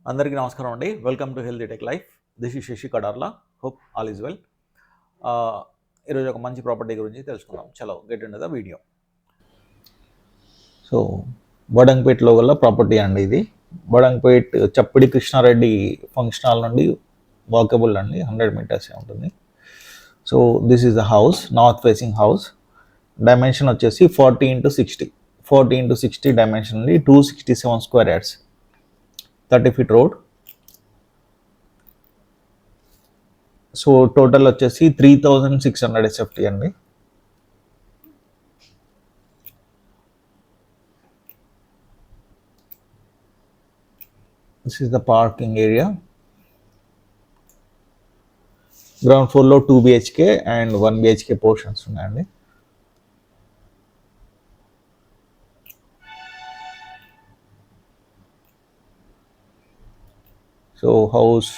అందరికీ నమస్కారం అండి. Welcome to healthy tech life. This is Shashi కడార్లా. Hope all is well. ఈరోజు ఒక మంచి ప్రాపర్టీ గురించి తెలుసుకుందాం. చలో get in to the video. So బడంగపేటలో గల ప్రాపర్టీ అండి ఇది. బడంగపేట్ చప్పిడి కృష్ణారెడ్డి ఫంక్షన్ హాల్ నుండి వాకబుల్ అండి, 100 మీటర్స్ ఉంటుంది. So this is the house, north facing house. Dimension వచ్చేసి 40x60, 40x60 డైమెన్షన్ అండి. 267 square yards, 30 feet road. So total వచ్చేసి 3600 SFT అండి. This is the parking area. Ground ఫ్లోర్లో 2 BHK అండ్ 1 BHK పోర్షన్స్ ఉన్నాయండి. So house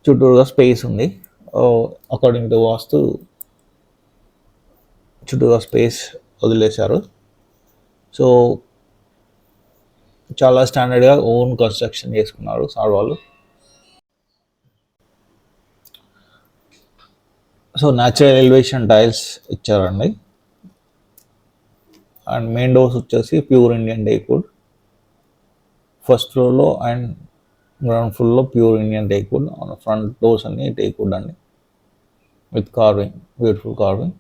చుట్టూరుగా space ఉంది. According to vastu చుట్టూరుగా space వదిలేశారు. So చాలా స్టాండర్డ్గా ఓన్ కన్స్ట్రక్షన్ చేసుకున్నారు సార్ వాళ్ళు. సో న్యాచురల్ ఎలివేషన్ టైల్స్ ఇచ్చారండి. అండ్ మెయిన్ డోర్స్ వచ్చేసి ప్యూర్ ఇండియన్ టేక్వుడ్. ఫస్ట్ ఫ్లోర్లో అండ్ గ్రౌండ్ ఫ్లోర్లో pure Indian teakwood. Front doors అన్ని టేక్వుడ్ అండి, with carving, beautiful carving.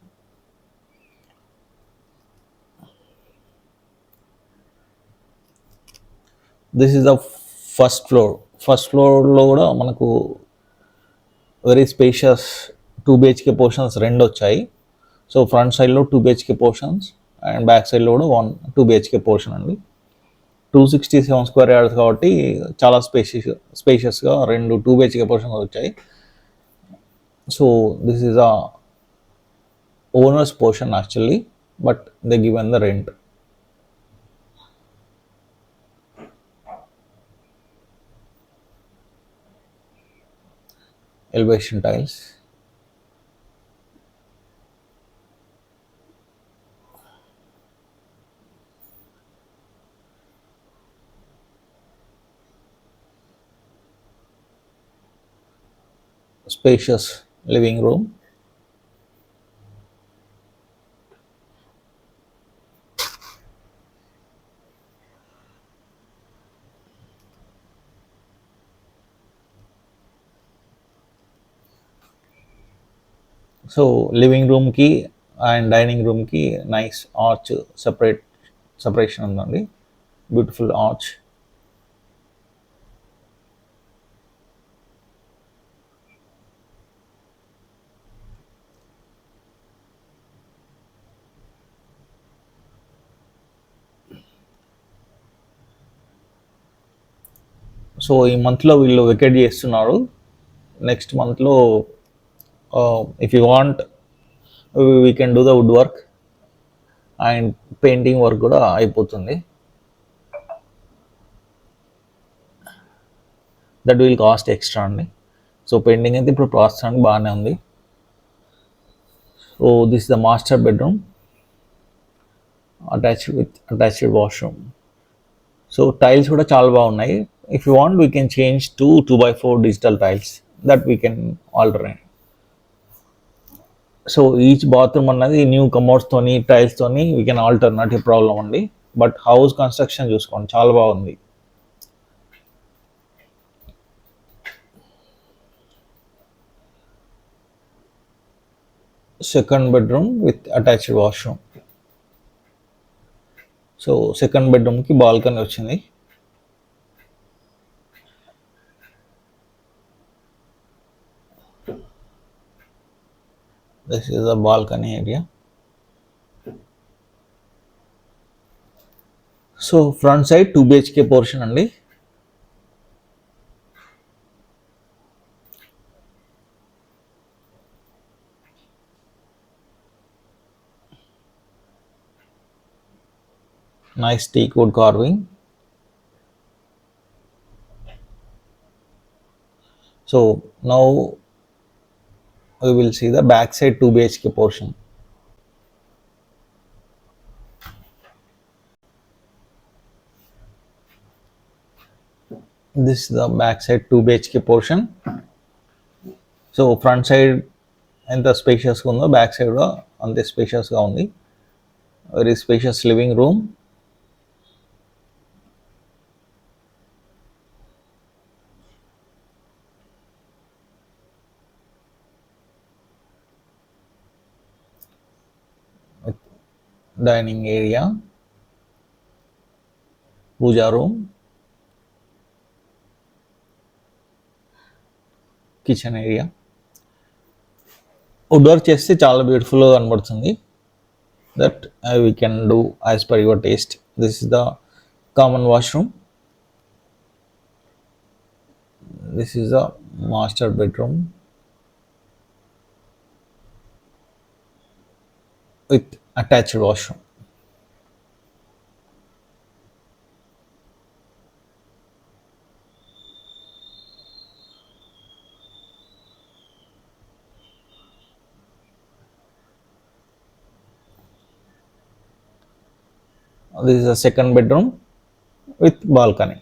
This is the first floor. First ఫ్లోర్లో కూడా మనకు వెరీ స్పేషియస్ 2 BHK పోర్షన్స్ రెండు వచ్చాయి. సో ఫ్రంట్ సైడ్లో 2 BHK పోర్షన్స్ అండ్ బ్యాక్ సైడ్లో కూడా 2 BHK పోర్షన్ అండి. 267 స్క్వేర్ యార్డ్స్ కాబట్టి చాలా స్పేషియస్గా రెండు 2 BHK పోర్షన్స్ వచ్చాయి. So this is a owners portion actually, but they given the rent. Elevation tiles. Spacious living room. So living రూమ్కి అండ్ డైనింగ్ రూమ్కి నైస్ ఆర్చ్ సెపరేషన్ ఉందండి. Beautiful arch. సో ఈ మంత్లో వీళ్ళు వెకేట్ చేస్తున్నారు. నెక్స్ట్ మంత్లో if you want we can do the wood work and painting work కూడా అయిపోతుంది. దట్ విల్ కాస్ట్ ఎక్స్ట్రా అండి. సో పెయింటింగ్ అయితే ఇప్పుడు ప్రస్తుతానికి బాగానే ఉంది. So this is the master bedroom attached washroom. So tiles కూడా చాలా బాగున్నాయి. If you want we can change to 2x4 digital tiles that we can alternate. So each bathroom అన్నది న్యూ కమోడ్స్తోని టైల్స్తోని we can alter, not a problem అండి. But house construction చూసుకోండి, చాలా బాగుంది. Second bedroom with attached washroom. So second బెడ్రూమ్కి balcony వచ్చింది. This is a balcony area. So front side 2 BHK portion అండి. Nice teakwood carving. So now we will see the back side 2 BHK portion. This is the back side 2 BHK portion. So front side ఎంత స్పేషియస్గా ఉందో back side కూడా అంతే స్పేషియస్గా ఉంది. Very spacious living room. Dining area, puja room, kitchen area. Wood work చేస్తే చాలా బ్యూటిఫుల్గా కనబడుతుంది. That we can do as per your taste. This is the common washroom. This is the master bedroom with attached washroom. This is a second bedroom with balcony.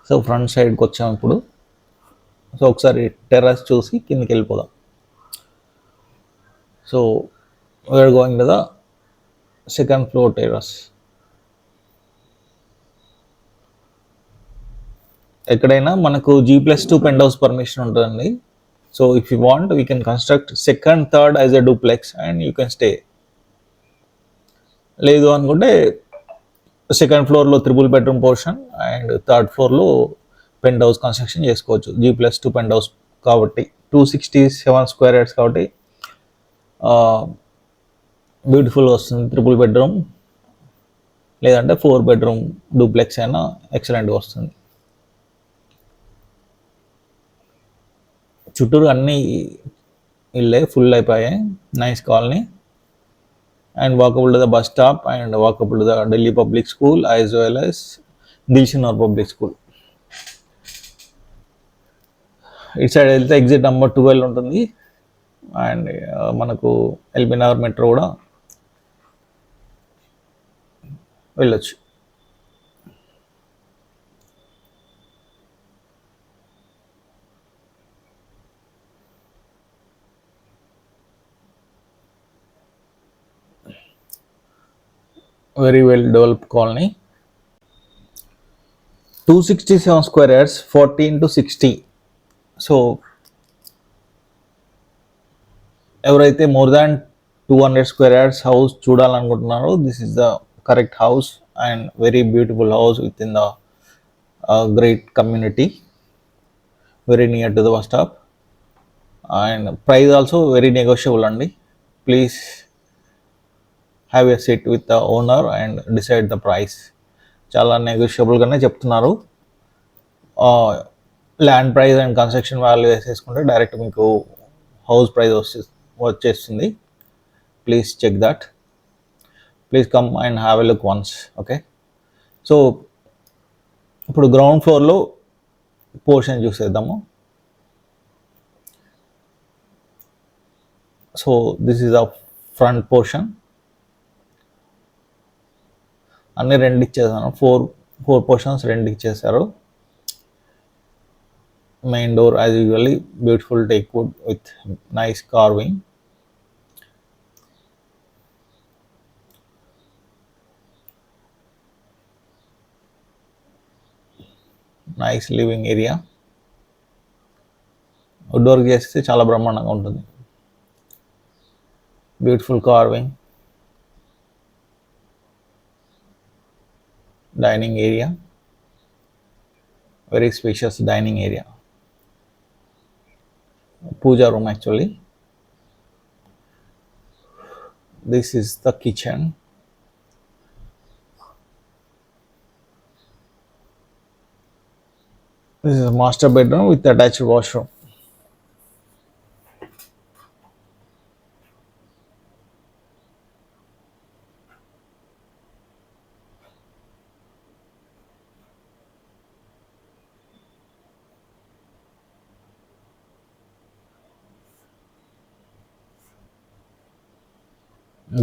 So front సైడ్కి వచ్చాము ఇప్పుడు. So ఒకసారి terrace చూసి కిందకి వెళ్ళిపోదాం. So we're going to the second floor terrace. ఎక్కడైనా మనకు G+2 penthouse permission ఉంటుందండి. So if you want we can construct second third as a duplex and you can stay. లేదు అనుకుంటే సెకండ్ ఫ్లోర్లో 3 బెడ్రూమ్ పోర్షన్ అండ్ థర్డ్ ఫ్లోర్లో pent house construction చేసుకోవచ్చు. G+2 pent house కాబట్టి 267 square yards కాబట్టి బ్యూటిఫుల్గా వస్తుంది. 3 బెడ్రూమ్ లేదంటే 4 బెడ్రూమ్ డూప్లెక్స్ అయినా ఎక్సలెంట్గా వస్తుంది. చుట్టూరు అన్ని ఇళ్ళే ఫుల్ అయిపోయాయి. Nice colony and walkable to the bus stop and walkable to the Delhi Public School as well as Dilshanor Public School. ఇటు సైడ్ వెళ్తే ఎగ్జిట్ నెంబర్ 12 ఉంటుంది అండ్ మనకు ఎల్బీ నగర్ మెట్రో కూడా వెళ్ళొచ్చు. Very well developed colony. 267 square yards, 40x60. So ఎవరైతే more than 200 square yards house చూడాలనుకుంటున్నారో this is the correct house and very beautiful house with in the great community, very near to the bus stop and price also very negotiable అండి. Please have a sit with the owner and decide the price. చాలా నెగోషియబుల్గానే చెప్తున్నారు. Land price and construction value వేసేసుకుంటే direct మీకు house price వచ్చేస్తుంది. Please check that. Please come and have a look once. Okay, so ఇప్పుడు ground ఫ్లోర్లో portion చూసేద్దాము. So this is the front portion. అన్ని రెండు ఇచ్చేసాను. ఫోర్ పోర్షన్స్ రెండు ఇచ్చేసారు. Main door as usually beautiful teak wood with nice carving. Nice living area. Wood work చేస్తే చాలా బ్రహ్మాండంగా ఉంటుంది. Beautiful carving. Dining area, very spacious dining area. Puja room actually. This is the kitchen. This is a master bedroom with attached washroom.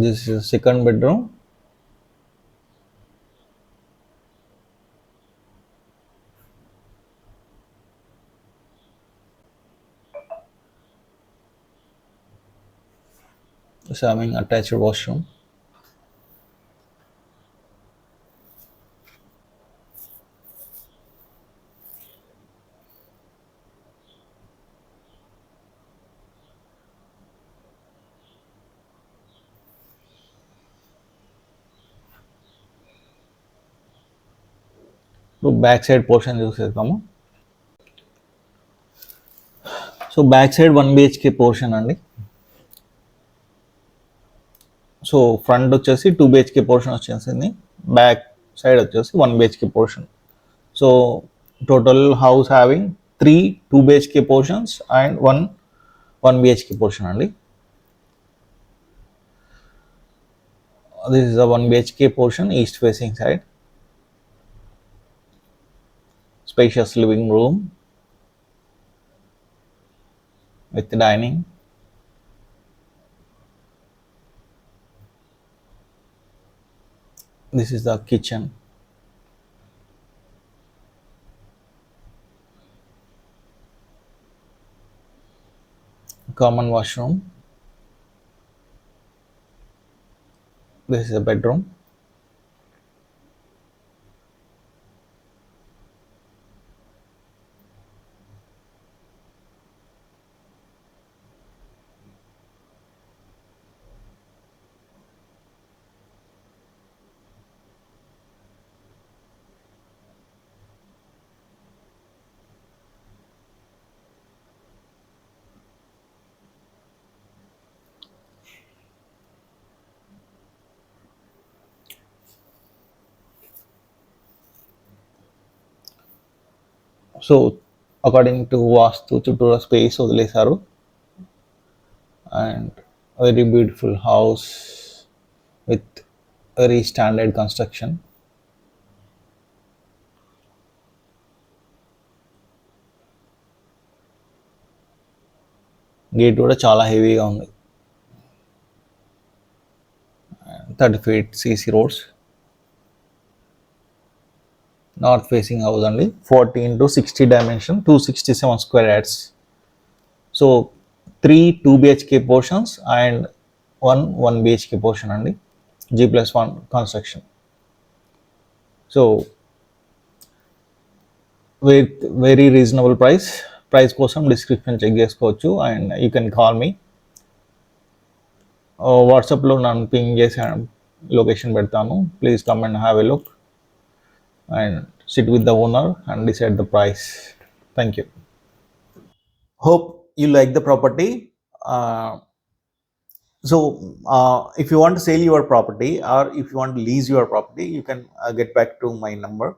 This is second bedroom. It's having attached washroom. So back side portion చూసేద్దాము. So back side 1 BHK portion అండి. So front వచ్చేసి 2 BHK portion వచ్చేసింది, back side వచ్చేసి 1 BHK portion. So total house having 3 2 BHK portions and 1 BHK portion అండి. This is a 1 BHK portion, east facing side. Spacious living room with dining. This is the kitchen. Common washroom. This is a bedroom. So according to vastu చుట్టూరా space వదిలేశారు. And very beautiful house with very standard construction. Gate కూడా చాలా హెవీగా ఉంది. 30 feet CC roads. North facing house అండి. 40 into 60 dimension, 267 square yards. So 3 2 BHK portions and 1 BHK portion అండి. G+1 construction. So with very reasonable price కోసం description check చేసుకోవచ్చు. And you can call me. వాట్సాప్లో నన్ను పింగ్ చేసి location పెడతాను. Please come and have a look and sit with the owner and decide the price. Thank you. Hope you like the property. If you want to sell your property or if you want to lease your property, you can get back to my number.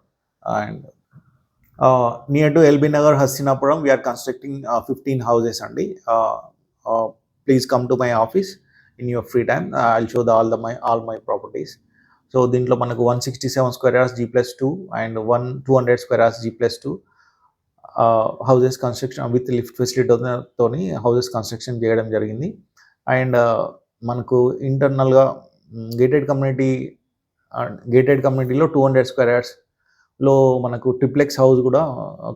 And near to LB Nagar, Hastinapuram, we are constructing 15 houses only. Please come to my office in your free time. I'll show all my properties. So దీంట్లో మనకు 167 square yards G+2 and 200 square yards G+2 houses construction with lift ఫెసిలిటీతోని houses construction చేయడం జరిగింది. And మనకు ఇంటర్నల్గా gated కమ్యూనిటీలో 200 square yardsలో మనకు triplex house కూడా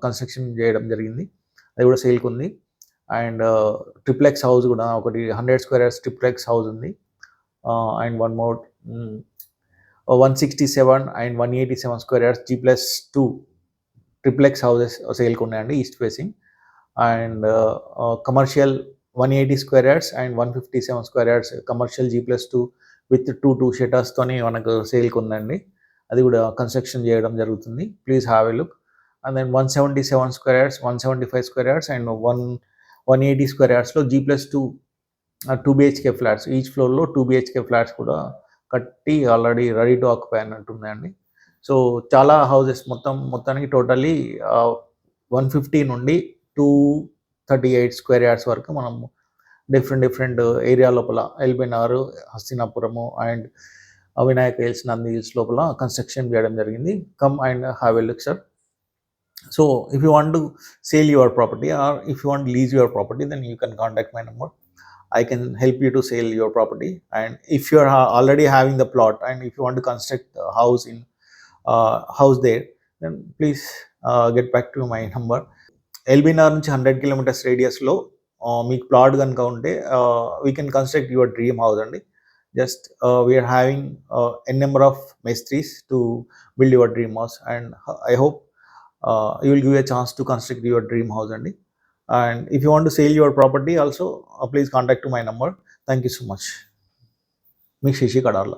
కన్స్ట్రక్షన్ చేయడం జరిగింది. అది కూడా సేల్కి ఉంది. అండ్ ట్రిప్లెక్స్ హౌస్ కూడా ఒకటి 100 square yards ట్రిప్లెక్స్ హౌస్ ఉంది. And one more 167 and 187 square yards G+2 triplex houses సేల్కి ఉన్నాయండి, east facing. And commercial 180 square yards and 157 square yards commercial G+2 with 2 షెటర్స్తోని మనకు సేల్కి ఉందండి. అది కూడా కన్స్ట్రక్షన్ చేయడం జరుగుతుంది. Please have a look. And then 177 square yards 175 square yards and 180 square yardsలో G+2 2 BHK ఫ్లాట్స్, ఈచ్ ఫ్లోర్లో 2 BHK ఫ్లాట్స్ కూడా కట్టి ఆల్రెడీ రెడీ టు ఆక్యుపై అన్నట్టున్నాయండి. సో చాలా హౌసెస్ మొత్తానికి టోటల్లీ 150 నుండి 238 square yards వరకు మనం డిఫరెంట్ ఏరియా లోపల LB Nagar, Hastinapuram and Vinayaka Hills, Nandi Hills లోపల కన్స్ట్రక్షన్ చేయడం జరిగింది. Come and have a look sir. So if you want to sale your property or if you want lease your property, then you can contact my number. I can help you to sell your property. And if you are already having the plot and if you want to construct a house in house there, then please get back to my number. LB Nagar నుంచి 100 kilometres రేడియస్లో మీకు plot కనుక ఉంటే we can construct your dream house అండి. Just we are having n number of మేస్త్రీస్ to build your dream house and I hope you will give a chance to construct your dream house అండి. And if you want to sale your property also please contact to my number. Thank you so much. మీ శశి కడార్ల.